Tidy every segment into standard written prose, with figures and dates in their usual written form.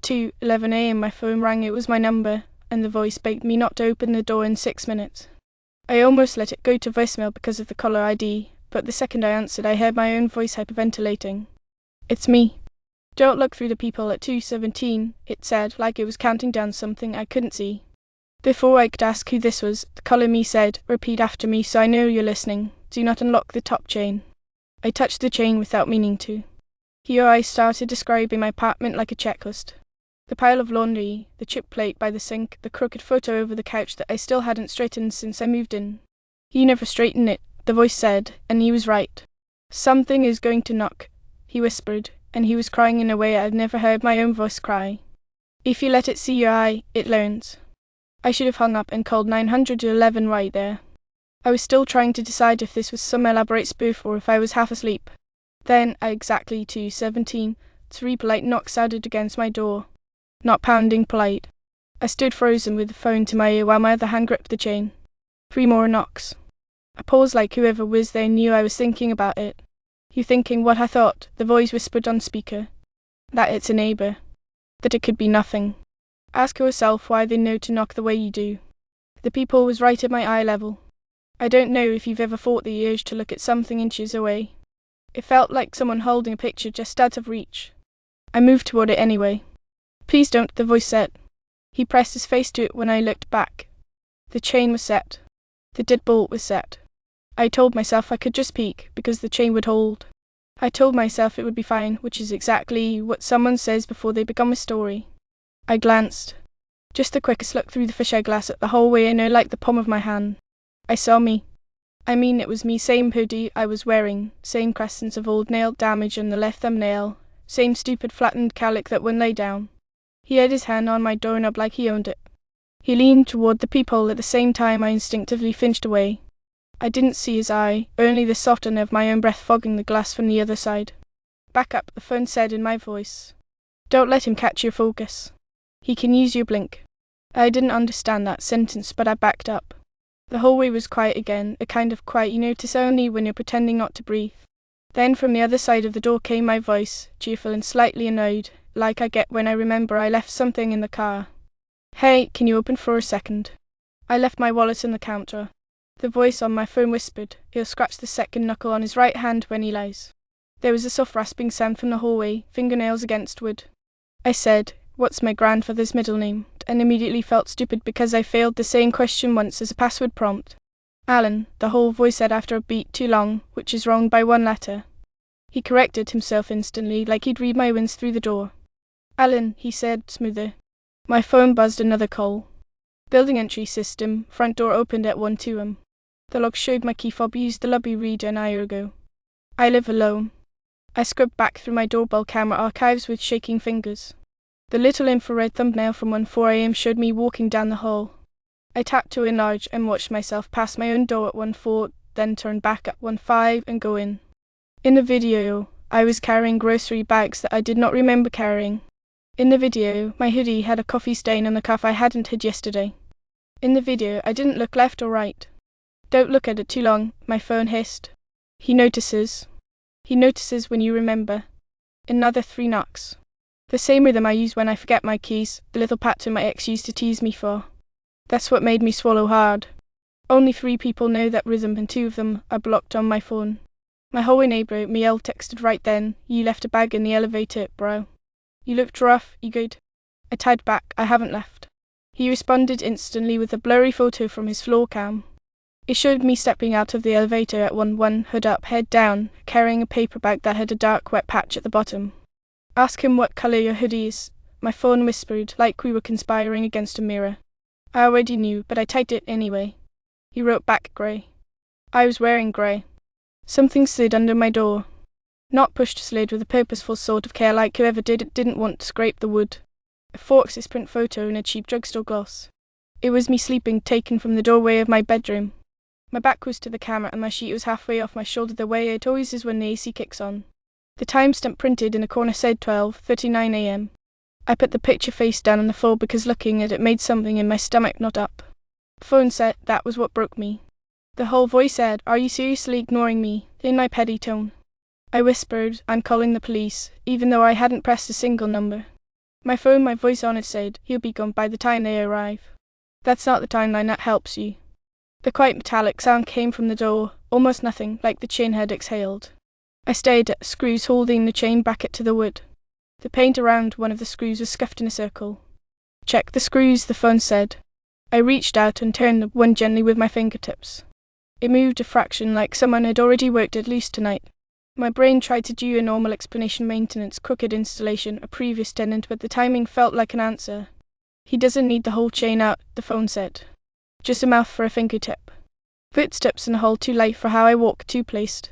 2:11 a.m. my phone rang. It was my number, and the voice begged me not to open the door in 6 minutes. I almost let it go to voicemail because of the caller ID, but the second I answered I heard my own voice hyperventilating. "It's me." "Don't look through the people at 2:17, it said, like it was counting down something I couldn't see. Before I could ask who this was, the caller me said, "Repeat after me so I know you're listening. Do not unlock the top chain." I touched the chain without meaning to. Here I started describing my apartment like a checklist. The pile of laundry, the chip plate by the sink, the crooked photo over the couch that I still hadn't straightened since I moved in. "You never straighten it," the voice said, and he was right. "Something is going to knock," he whispered, and he was crying in a way I'd never heard my own voice cry. "If you let it see your eye, it learns." I should have hung up and called 911 right there. I was still trying to decide if this was some elaborate spoof or if I was half asleep. Then, at exactly 2:17, 3 polite knocks sounded against my door. Not pounding polite. I stood frozen with the phone to my ear while my other hand gripped the chain. 3 more knocks. I paused like whoever was there knew I was thinking about it. "You thinking what I thought?" the voice whispered on speaker. "That it's a neighbour. That it could be nothing. Ask yourself why they know to knock the way you do." The people was right at my eye level. I don't know if you've ever fought the urge to look at something inches away. It felt like someone holding a picture just out of reach. I moved toward it anyway. "Please don't," the voice said. He pressed his face to it when I looked back. The chain was set. The deadbolt was set. I told myself I could just peek, because the chain would hold. I told myself it would be fine, which is exactly what someone says before they become a story. I glanced. Just the quickest look through the fisheye glass at the hallway I know like the palm of my hand. I saw me. I mean, it was me, same hoodie I was wearing, same crescents of old nail damage on the left thumbnail, same stupid flattened calic that wouldn't lay down. He had his hand on my doorknob like he owned it. He leaned toward the peephole at the same time I instinctively finched away. I didn't see his eye, only the softening of my own breath fogging the glass from the other side. "Back up," the phone said in my voice. "Don't let him catch your focus. He can use your blink." I didn't understand that sentence, but I backed up. The hallway was quiet again, a kind of quiet you notice only when you're pretending not to breathe. Then from the other side of the door came my voice, cheerful and slightly annoyed, like I get when I remember I left something in the car. "Hey, can you open for a second? I left my wallet on the counter." The voice on my phone whispered, "He'll scratch the second knuckle on his right hand when he lies." There was a soft rasping sound from the hallway, fingernails against wood. I said, "What's my grandfather's middle name?" and immediately felt stupid because I failed the same question once as a password prompt. "Alan," the whole voice said after a beat too long, which is wrong by 1 letter. He corrected himself instantly, like he'd read my wince through the door. "Alan," he said, smoother. My phone buzzed another call. Building entry system, front door opened at 1 2 The log showed my key fob used the lobby reader an hour ago. I live alone. I scrubbed back through my doorbell camera archives with shaking fingers. The little infrared thumbnail from 1:04 a.m. showed me walking down the hall. I tapped to enlarge and watched myself pass my own door at 1:04, then turn back at 1:05 and go in. In the video, I was carrying grocery bags that I did not remember carrying. In the video, my hoodie had a coffee stain on the cuff I hadn't hid yesterday. In the video, I didn't look left or right. "Don't look at it too long," my phone hissed. He notices. He notices when you remember. Another 3 knocks. The same rhythm I use when I forget my keys, the little pattern my ex used to tease me for. That's what made me swallow hard. Only 3 people know that rhythm and 2 of them are blocked on my phone. My hallway neighbour, Miel, texted right then, "You left a bag in the elevator, bro. You looked rough, you good?" I tied back, "I haven't left." He responded instantly with a blurry photo from his floor cam. It showed me stepping out of the elevator at 1:1, hood up, head down, carrying a paper bag that had a dark wet patch at the bottom. "Ask him what colour your hoodie is," my phone whispered, like we were conspiring against a mirror. I already knew, but I typed it anyway. He wrote back grey. I was wearing grey. Something slid under my door. Not pushed, slid with a purposeful sort of care, like whoever did it didn't want to scrape the wood. A 4x print photo in a cheap drugstore gloss. It was me sleeping, taken from the doorway of my bedroom. My back was to the camera and my sheet was halfway off my shoulder, the way it always is when the AC kicks on. The timestamp printed in a corner said 12:39 a.m. I put the picture face down on the floor because looking at it made something in my stomach knot up. The phone said that was what broke me. The whole voice said, "Are you seriously ignoring me?" in my petty tone. I whispered, "I'm calling the police," even though I hadn't pressed a single number. My phone, my voice on it said, "He'll be gone by the time they arrive." That's not the timeline that helps you. The quiet metallic sound came from the door, almost nothing, like the chain had exhaled. I stared at the screws holding the chain bracket to the wood. The paint around one of the screws was scuffed in a circle. "Check the screws," the phone said. I reached out and turned one gently with my fingertips. It moved a fraction, like someone had already worked at least tonight. My brain tried to do a normal explanation: maintenance, crooked installation, a previous tenant, but the timing felt like an answer. "He doesn't need the whole chain out," the phone said. "Just a mouth for a fingertip." Footsteps in the hall, too light for how I walked, too placed.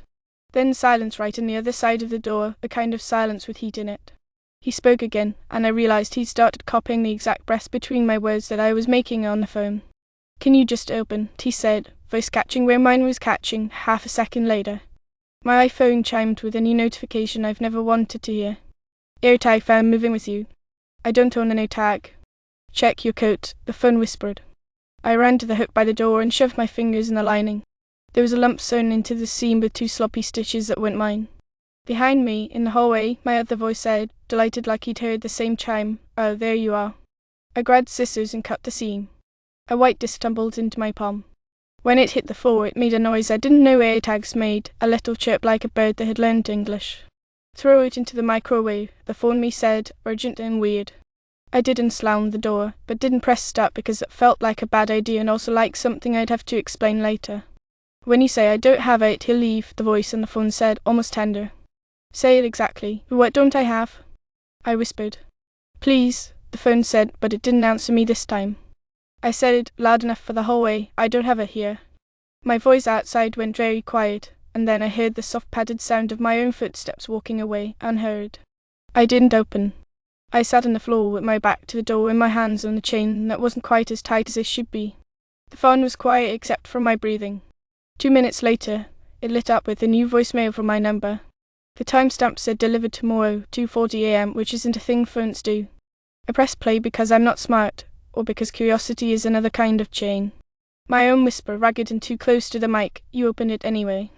Then silence right on the other side of the door, a kind of silence with heat in it. He spoke again, and I realized he'd started copying the exact breaths between my words that I was making on the phone. "Can you just open?" he said, voice catching where mine was catching, half a second later. My iPhone chimed with a new notification I've never wanted to hear. "AirTag found moving with you." "I don't own an AirTag." "Check your coat," the phone whispered. I ran to the hook by the door and shoved my fingers in the lining. There was a lump sewn into the seam with 2 sloppy stitches that weren't mine. Behind me, in the hallway, my other voice said, delighted like he'd heard the same chime, "Oh, there you are." I grabbed scissors and cut the seam. A white disc tumbled into my palm. When it hit the floor, it made a noise I didn't know AirTags made, a little chirp like a bird that had learned English. "Throw it into the microwave," the phone me said, urgent and weird. I didn't slam the door, but didn't press start because it felt like a bad idea and also like something I'd have to explain later. "When you say I don't have it, he'll leave," the voice on the phone said, almost tender. "Say it exactly. What don't I have?" I whispered. "Please," the phone said, but it didn't answer me this time. I said it loud enough for the hallway. "I don't have it here." My voice outside went very quiet, and then I heard the soft padded sound of my own footsteps walking away, unheard. I didn't open. I sat on the floor with my back to the door and my hands on the chain that wasn't quite as tight as it should be. The phone was quiet except for my breathing. 2 minutes later, it lit up with a new voicemail from my number. The timestamp said delivered tomorrow, 2:40 a.m., which isn't a thing phones do. I pressed play because I'm not smart, or because curiosity is another kind of chain. My own whisper, ragged and too close to the mic, "You opened it anyway."